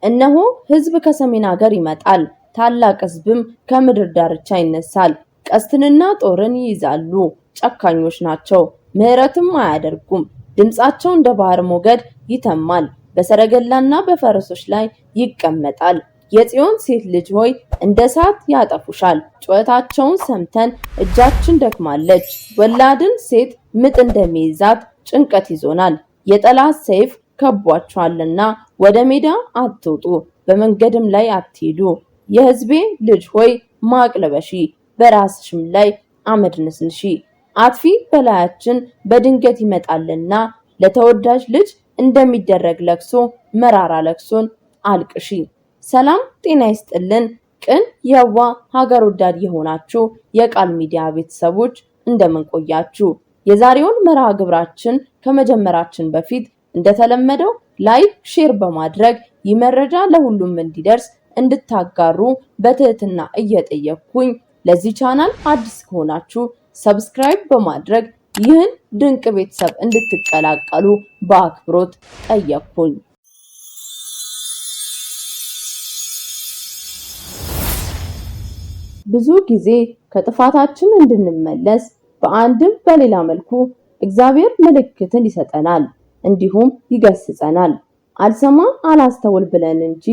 እነሆ ሕዝብ ከሰሜን ሀገር ይመጣል፣ ታላቅ ሕዝብም ከምድር ዳርቻ ይነሳል። ቀስትንና ጦርን ይይዛሉ፣ ጨካኞች ናቸው፣ ምሕረትም አያደርጉም። ድምጻቸው እንደ ባህር ሞገድ ይተማል፣ በሰረገላና በፈረሶች ላይ ይቀመጣል። የጽዮን ሴት ልጅ ሆይ እንደ እሳት ያጠፉሻል። ጩኸታቸውን ሰምተን እጃችን ደክማለች። ወላድን ሴት ምጥ እንደሚይዛት ጭንቀት ይዞናል። የጠላት ሰይፍ ከቧቸዋልና ወደ ሜዳ አትውጡ፣ በመንገድም ላይ አትሂዱ። የሕዝቤ ልጅ ሆይ ማቅ ልበሺ፣ በራስሽም ላይ አመድ ነስንሺ። አጥፊ በላያችን በድንገት ይመጣልና ለተወዳጅ ልጅ እንደሚደረግ ለቅሶ መራራ ለቅሶን አልቅሺ። ሰላም ጤና ይስጥልን። ቅን የዋ ሀገር ወዳድ የሆናችሁ የቃል ሚዲያ ቤተሰቦች እንደምን ቆያችሁ? የዛሬውን መርሃ ግብራችን ከመጀመራችን በፊት እንደተለመደው ላይክ፣ ሼር በማድረግ ይህ መረጃ ለሁሉም እንዲደርስ እንድታጋሩ በትህትና እየጠየቅኩኝ ለዚህ ቻናል አዲስ ከሆናችሁ ሰብስክራይብ በማድረግ ይህን ድንቅ ቤተሰብ እንድትቀላቀሉ በአክብሮት ጠየቅኩኝ። ብዙ ጊዜ ከጥፋታችን እንድንመለስ በአንድም በሌላ መልኩ እግዚአብሔር ምልክትን ይሰጠናል፣ እንዲሁም ይገስጸናል። አልሰማ አላስተውል ብለን እንጂ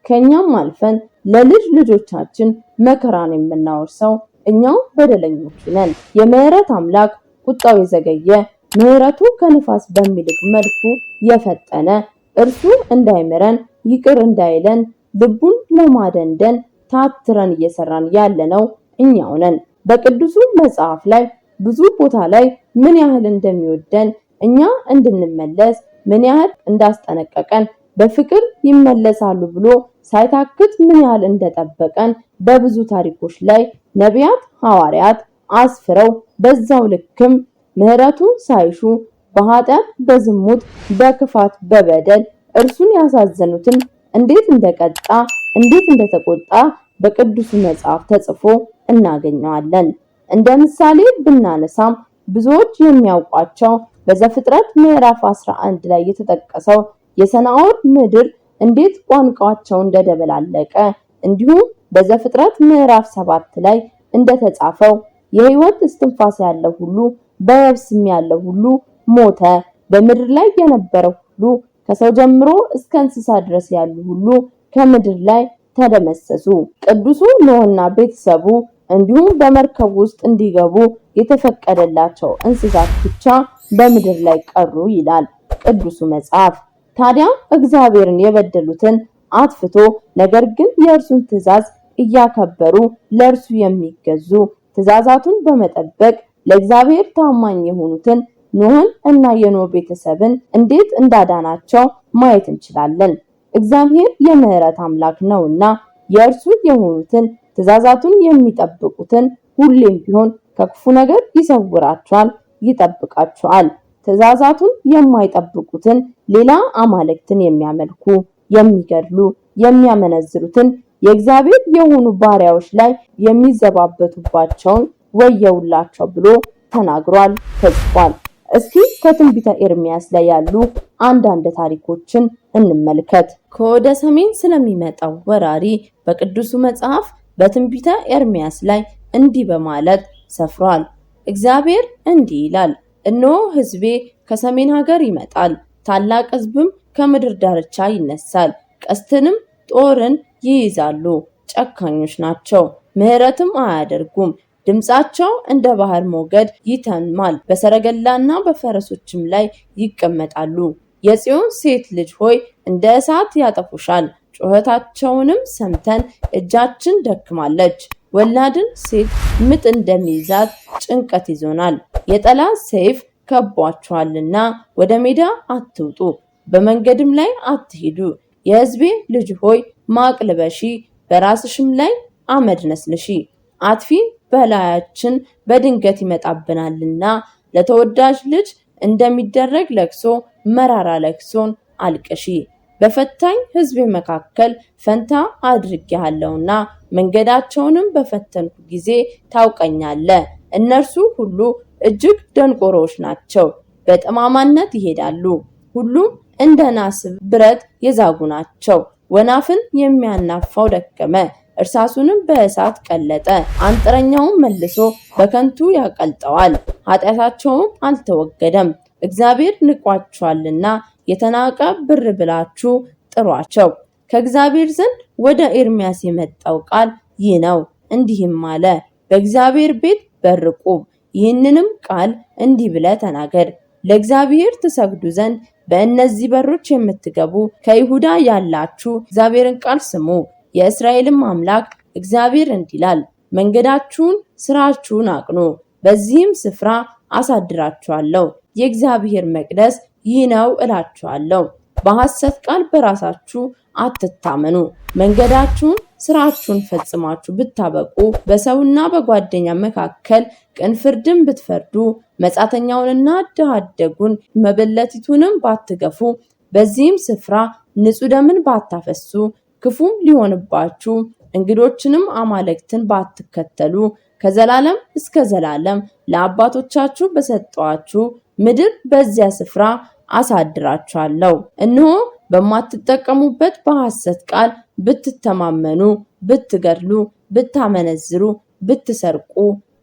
ከኛም አልፈን ለልጅ ልጆቻችን መከራን የምናወርሰው እኛው በደለኞቹ ነን። የምህረት አምላክ ቁጣው የዘገየ ምህረቱ ከንፋስ በሚልቅ መልኩ የፈጠነ እርሱ እንዳይምረን ይቅር እንዳይለን ልቡን ለማደንደን ታትረን እየሰራን ያለነው እኛው ነን። በቅዱሱ መጽሐፍ ላይ ብዙ ቦታ ላይ ምን ያህል እንደሚወደን እኛ እንድንመለስ ምን ያህል እንዳስጠነቀቀን በፍቅር ይመለሳሉ ብሎ ሳይታክት ምን ያህል እንደጠበቀን በብዙ ታሪኮች ላይ ነቢያት፣ ሐዋርያት አስፍረው በዛው ልክም ምህረቱን ሳይሹ በኃጢአት፣ በዝሙት፣ በክፋት፣ በበደል እርሱን ያሳዘኑትን እንዴት እንደቀጣ እንዴት እንደተቆጣ በቅዱስ መጽሐፍ ተጽፎ እናገኘዋለን። እንደ ምሳሌ ብናነሳም ብዙዎች የሚያውቋቸው በዘፍጥረት ምዕራፍ 11 ላይ የተጠቀሰው የሰናዖር ምድር እንዴት ቋንቋቸው እንደደበላለቀ እንዲሁም በዘፍጥረት ምዕራፍ 7 ላይ እንደተጻፈው የሕይወት እስትንፋስ ያለው ሁሉ በየብስም ያለው ሁሉ ሞተ፣ በምድር ላይ የነበረው ሁሉ ከሰው ጀምሮ እስከ እንስሳ ድረስ ያሉ ሁሉ ከምድር ላይ ተደመሰሱ። ቅዱሱ ኖህና ቤተሰቡ እንዲሁም በመርከብ ውስጥ እንዲገቡ የተፈቀደላቸው እንስሳት ብቻ በምድር ላይ ቀሩ ይላል ቅዱሱ መጽሐፍ። ታዲያ እግዚአብሔርን የበደሉትን አጥፍቶ ነገር ግን የእርሱን ትእዛዝ እያከበሩ ለእርሱ የሚገዙ ትእዛዛቱን በመጠበቅ ለእግዚአብሔር ታማኝ የሆኑትን ኖህን እና የኖህ ቤተሰብን እንዴት እንዳዳናቸው ማየት እንችላለን። እግዚአብሔር የምህረት አምላክ ነውና የእርሱ የሆኑትን ትእዛዛቱን የሚጠብቁትን ሁሌም ቢሆን ከክፉ ነገር ይሰውራቸዋል፣ ይጠብቃቸዋል። ትእዛዛቱን የማይጠብቁትን ሌላ አማልክትን የሚያመልኩ፣ የሚገድሉ፣ የሚያመነዝሩትን የእግዚአብሔር የሆኑ ባሪያዎች ላይ የሚዘባበቱባቸውን ወየውላቸው ብሎ ተናግሯል፣ ተጽፏል። እስኪ ከትንቢተ ኤርሚያስ ላይ ያሉ አንዳንድ ታሪኮችን እንመልከት። ከወደ ሰሜን ስለሚመጣው ወራሪ በቅዱሱ መጽሐፍ በትንቢተ ኤርሚያስ ላይ እንዲህ በማለት ሰፍሯል። እግዚአብሔር እንዲህ ይላል፣ እነሆ ሕዝቤ ከሰሜን ሀገር ይመጣል፣ ታላቅ ሕዝብም ከምድር ዳርቻ ይነሳል። ቀስትንም ጦርን ይይዛሉ፣ ጨካኞች ናቸው፣ ምሕረትም አያደርጉም። ድምጻቸው እንደ ባህር ሞገድ ይተማል፣ በሰረገላና በፈረሶችም ላይ ይቀመጣሉ። የጽዮን ሴት ልጅ ሆይ እንደ እሳት ያጠፉሻል። ጩኸታቸውንም ሰምተን እጃችን ደክማለች። ወላድን ሴት ምጥ እንደሚይዛት ጭንቀት ይዞናል። የጠላት ሰይፍ ከቧቸዋልና ወደ ሜዳ አትውጡ፣ በመንገድም ላይ አትሂዱ። የሕዝቤ ልጅ ሆይ ማቅ ልበሺ፣ በራስሽም ላይ አመድ ነስንሺ። አጥፊ በላያችን በድንገት ይመጣብናልና ለተወዳጅ ልጅ እንደሚደረግ ለቅሶ መራራ ለቅሶን አልቅሺ። በፈታኝ ሕዝብ መካከል ፈንታ አድርጌሃለሁና መንገዳቸውንም በፈተንኩ ጊዜ ታውቀኛለህ። እነርሱ ሁሉ እጅግ ደንቆሮች ናቸው፣ በጠማማነት ይሄዳሉ። ሁሉም እንደ ናስ ብረት የዛጉ ናቸው። ወናፍን የሚያናፋው ደከመ፣ እርሳሱንም በእሳት ቀለጠ። አንጥረኛውም መልሶ በከንቱ ያቀልጠዋል፣ ኃጢአታቸውም አልተወገደም። እግዚአብሔር ንቋቸዋልና የተናቀ ብር ብላችሁ ጥሯቸው። ከእግዚአብሔር ዘንድ ወደ ኤርምያስ የመጣው ቃል ይህ ነው፣ እንዲህም አለ። በእግዚአብሔር ቤት በር ቁም፣ ይህንንም ቃል እንዲህ ብለህ ተናገር። ለእግዚአብሔር ትሰግዱ ዘንድ በእነዚህ በሮች የምትገቡ ከይሁዳ ያላችሁ እግዚአብሔርን ቃል ስሙ። የእስራኤልም አምላክ እግዚአብሔር እንዲህ ይላል፣ መንገዳችሁን ስራችሁን አቅኑ፣ በዚህም ስፍራ አሳድራችኋለሁ። የእግዚአብሔር መቅደስ ይህ ነው እላችኋለሁ። በሐሰት ቃል በራሳችሁ አትታመኑ። መንገዳችሁን ስራችሁን ፈጽማችሁ ብታበቁ፣ በሰውና በጓደኛ መካከል ቅን ፍርድን ብትፈርዱ፣ መጻተኛውንና ድሃ አደጉን መበለቲቱንም ባትገፉ፣ በዚህም ስፍራ ንጹሕ ደምን ባታፈሱ፣ ክፉም ሊሆንባችሁ እንግዶችንም አማልክትን ባትከተሉ፣ ከዘላለም እስከ ዘላለም ለአባቶቻችሁ በሰጠኋችሁ ምድር በዚያ ስፍራ አሳድራችኋለሁ። እነሆ በማትጠቀሙበት በሐሰት ቃል ብትተማመኑ፣ ብትገድሉ፣ ብታመነዝሩ፣ ብትሰርቁ፣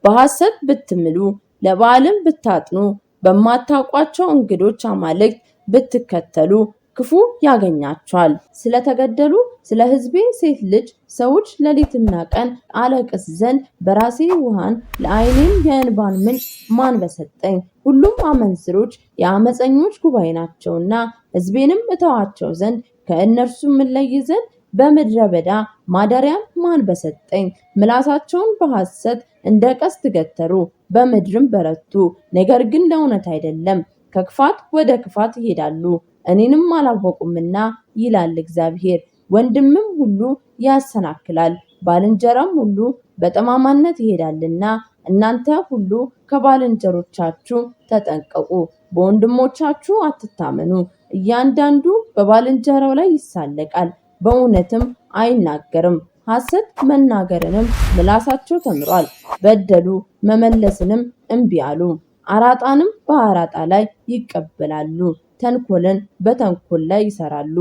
በሐሰት ብትምሉ፣ ለበዓልም ብታጥኑ፣ በማታውቋቸው እንግዶች አማልክት ብትከተሉ ክፉ ያገኛቸዋል። ስለተገደሉ ስለ ሕዝቤ ሴት ልጅ ሰዎች ሌሊትና ቀን አለቅስ ዘንድ በራሴ ውሃን ለዓይኔም የእንባን ምንጭ ማን በሰጠኝ? ሁሉም አመንዝሮች የአመፀኞች ጉባኤ ናቸውና ሕዝቤንም እተዋቸው ዘንድ ከእነርሱም እለይ ዘንድ በምድረ በዳ ማደሪያን ማን በሰጠኝ? ምላሳቸውን በሐሰት እንደ ቀስት ገተሩ፣ በምድርም በረቱ፣ ነገር ግን ለእውነት አይደለም። ከክፋት ወደ ክፋት ይሄዳሉ፣ እኔንም አላወቁምና ይላል እግዚአብሔር። ወንድምም ሁሉ ያሰናክላል፣ ባልንጀራም ሁሉ በጠማማነት ይሄዳልና። እናንተ ሁሉ ከባልንጀሮቻችሁ ተጠንቀቁ፣ በወንድሞቻችሁ አትታመኑ። እያንዳንዱ በባልንጀራው ላይ ይሳለቃል፣ በእውነትም አይናገርም። ሐሰት መናገርንም ምላሳቸው ተምሯል። በደሉ፣ መመለስንም እምቢ አሉ። አራጣንም በአራጣ ላይ ይቀበላሉ፣ ተንኮልን በተንኮል ላይ ይሰራሉ።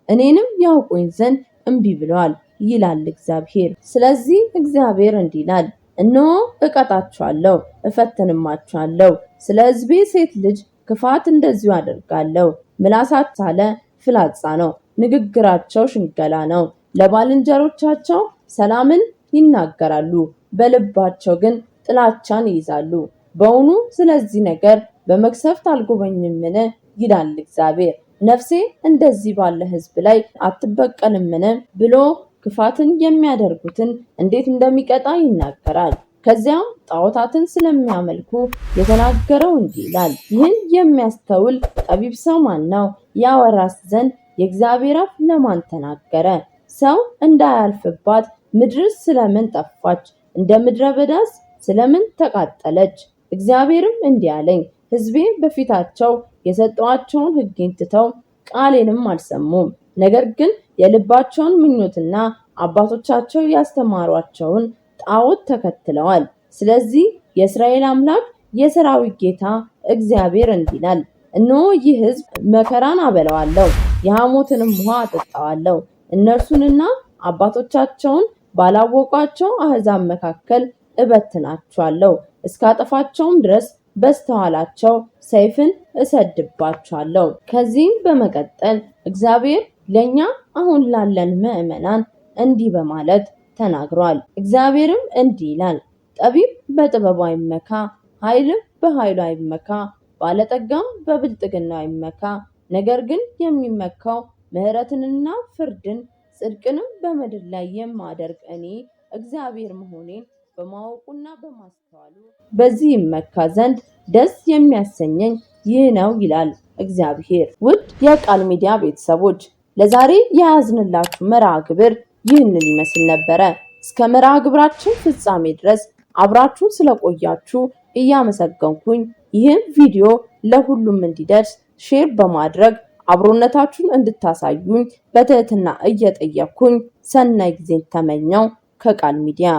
እኔንም ያውቁኝ ዘንድ እምቢ ብለዋል ይላል እግዚአብሔር። ስለዚህ እግዚአብሔር እንዲህ ይላል፣ እነሆ እቀጣቸዋለሁ፣ እፈትንማቸዋለሁ። ስለ ሕዝቤ ሴት ልጅ ክፋት እንደዚሁ አደርጋለሁ። ምላሳቸው ሳለ ፍላጻ ነው፣ ንግግራቸው ሽንገላ ነው። ለባልንጀሮቻቸው ሰላምን ይናገራሉ፣ በልባቸው ግን ጥላቻን ይይዛሉ። በውኑ ስለዚህ ነገር በመቅሰፍት አልጎበኝምን? ይላል እግዚአብሔር። ነፍሴ እንደዚህ ባለ ሕዝብ ላይ አትበቀልምን ብሎ ክፋትን የሚያደርጉትን እንዴት እንደሚቀጣ ይናገራል። ከዚያም ጣዖታትን ስለሚያመልኩ የተናገረው እንዲህ ይላል፣ ይህን የሚያስተውል ጠቢብ ሰው ማን ነው? ያወራስ ዘንድ የእግዚአብሔር አፍ ለማን ተናገረ? ሰው እንዳያልፍባት ምድርስ ስለምን ጠፋች? እንደ ምድረ በዳስ ስለምን ተቃጠለች? እግዚአብሔርም እንዲህ አለኝ፣ ሕዝቤ በፊታቸው የሰጠኋቸውን ሕጌን ትተው ቃሌንም አልሰሙም። ነገር ግን የልባቸውን ምኞትና አባቶቻቸው ያስተማሯቸውን ጣዖት ተከትለዋል። ስለዚህ የእስራኤል አምላክ የሰራዊት ጌታ እግዚአብሔር እንዲህ ይላል፣ እነሆ ይህ ሕዝብ መከራን አበላዋለሁ፣ የሐሞትንም ውሃ አጠጣዋለሁ። እነርሱንና አባቶቻቸውን ባላወቋቸው አሕዛብ መካከል እበትናቸዋለሁ፣ እስካጠፋቸውም ድረስ በስተኋላቸው ሰይፍን እሰድባቸዋለሁ። ከዚህም በመቀጠል እግዚአብሔር ለኛ አሁን ላለን ምዕመናን እንዲህ በማለት ተናግሯል። እግዚአብሔርም እንዲህ ይላል፣ ጠቢብ በጥበቡ አይመካ፣ ኃይልም በኃይሉ አይመካ፣ ባለጠጋም በብልጥግናው አይመካ። ነገር ግን የሚመካው ምሕረትንና ፍርድን ጽድቅንም በምድር ላይ የማደርግ እኔ እግዚአብሔር መሆኔን በማወቁና በማስተዋሉ በዚህ ይመካ ዘንድ ደስ የሚያሰኘኝ ይህ ነው ይላል እግዚአብሔር። ውድ የቃል ሚዲያ ቤተሰቦች ለዛሬ የያዝንላችሁ መርሃ ግብር ይህንን ይመስል ነበረ። እስከ መርሃ ግብራችን ፍጻሜ ድረስ አብራችሁ ስለቆያችሁ እያመሰገንኩኝ ይህን ቪዲዮ ለሁሉም እንዲደርስ ሼር በማድረግ አብሮነታችሁን እንድታሳዩኝ በትህትና እየጠየቅኩኝ ሰናይ ጊዜን ተመኘው ከቃል ሚዲያ።